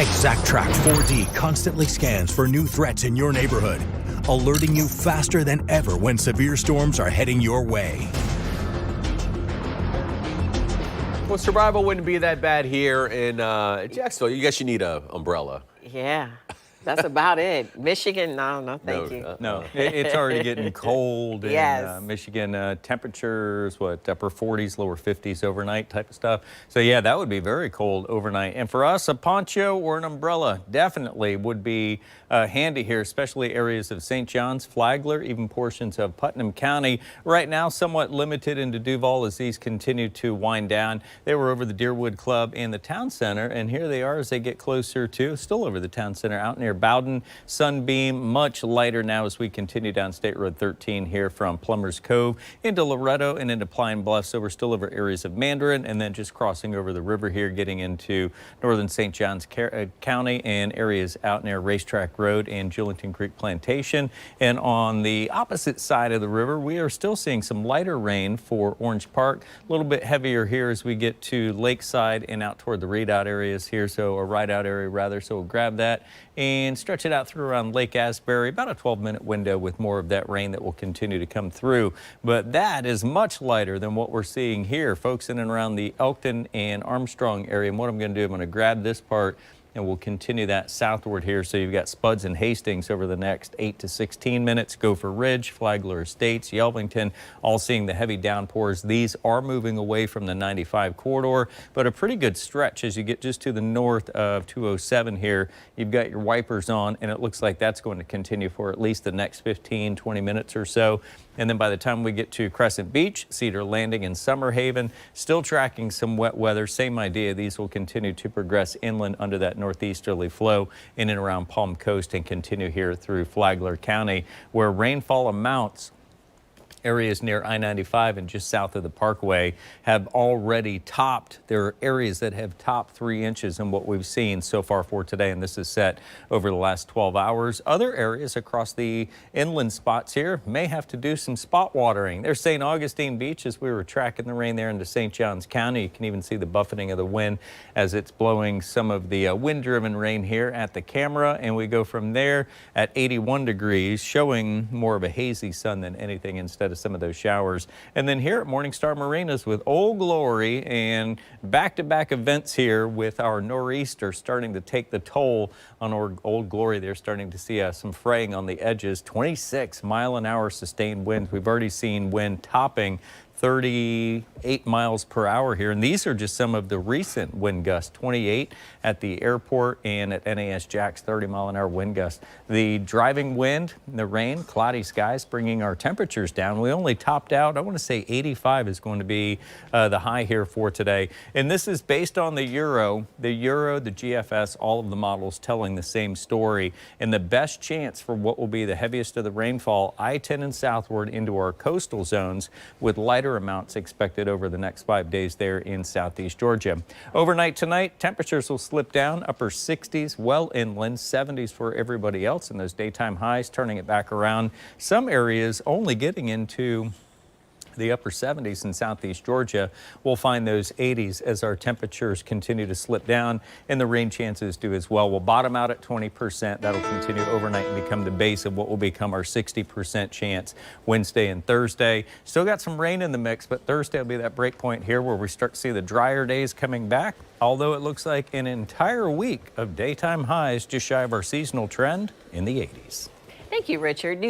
ExactTrack 4D constantly scans for new threats in your neighborhood, alerting you faster than ever when severe storms are heading your way. Well, survival wouldn't be that bad here in Jacksonville. You guess you need an umbrella. Yeah, that's about it. Michigan, no, thank you. No, it's already getting cold in Yes. Michigan. Temperatures, upper 40s, lower 50s overnight type of stuff. So yeah, that would be very cold overnight. And for us, a poncho or an umbrella definitely would be handy here, especially areas of St. John's, Flagler, even portions of Putnam County. Right now, somewhat limited into Duval as these continue to wind down. They were over the Deerwood Club and the Town Center, and here they are as they get closer to, still over the Town Center, out near Bowden. Sunbeam, much lighter now as we continue down State Road 13 here from Plumbers Cove into Loretto and into Pine Bluff. So we're still over areas of Mandarin and then just crossing over the river here, getting into northern St. Johns County and areas out near Racetrack Road and Julington Creek Plantation. And on the opposite side of the river, we are still seeing some lighter rain for Orange Park. A little bit heavier here as we get to Lakeside and out toward the Readout areas here, or Rideout area rather. So we'll grab that and stretch it out through around Lake Asbury, about a 12-minute window with more of that rain that will continue to come through. But that is much lighter than what we're seeing here, folks, in and around the Elkton and Armstrong area. And what I'm going to do, I'm going to grab this part and we'll continue that southward here. So you've got Spuds and Hastings over the next 8 to 16 minutes. Gopher Ridge, Flagler Estates, Yelvington, all seeing the heavy downpours. These are moving away from the 95 corridor, but a pretty good stretch as you get just to the north of 207 here. You've got your wipers on, and it looks like that's going to continue for at least the next 15, 20 minutes or so. And then by the time we get to Crescent Beach, Cedar Landing, and Summer Haven, still tracking some wet weather. Same idea. These will continue to progress inland under that northeasterly flow in and around Palm Coast and continue here through Flagler County, where rainfall amounts areas near I-95 and just south of the Parkway have already topped. There are areas that have topped 3 inches in what we've seen so far for today, and this is set over the last 12 hours. Other areas across the inland spots here may have to do some spot watering. There's St. Augustine Beach as we were tracking the rain there into St. Johns County. You can even see the buffeting of the wind as it's blowing some of the wind-driven rain here at the camera, and we go from there at 81 degrees, showing more of a hazy sun than anything instead of some of those showers. And then here at Morningstar Marinas with Old Glory and back-to-back events here with our nor'easter starting to take the toll on Old Glory. They're starting to see some fraying on the edges. 26-mile-an-hour sustained winds. We've already seen wind topping 38 miles per hour here, and these are just some of the recent wind gusts. 28 at the airport and at NAS Jax, 30-mile-an-hour wind gusts. The driving wind, the rain, cloudy skies bringing our temperatures down. We only topped out, I want to say 85 is going to be the high here for today. And this is based on the Euro, the GFS, all of the models telling the same story. And the best chance for what will be the heaviest of the rainfall, I-10 and southward into our coastal zones with lighter amounts expected over the next 5 days there in southeast Georgia. Overnight tonight, temperatures will slip down, upper 60s, well inland, 70s for everybody else, and those daytime highs turning it back around. Some areas only getting into the upper 70s in southeast Georgia. We'll find those 80s as our temperatures continue to slip down, and the rain chances do as well. We'll bottom out at 20%. That'll continue overnight and become the base of what will become our 60% chance Wednesday and Thursday. Still got some rain in the mix, but Thursday will be that break point here where we start to see the drier days coming back, although it looks like an entire week of daytime highs just shy of our seasonal trend in the 80s. Thank you, Richard.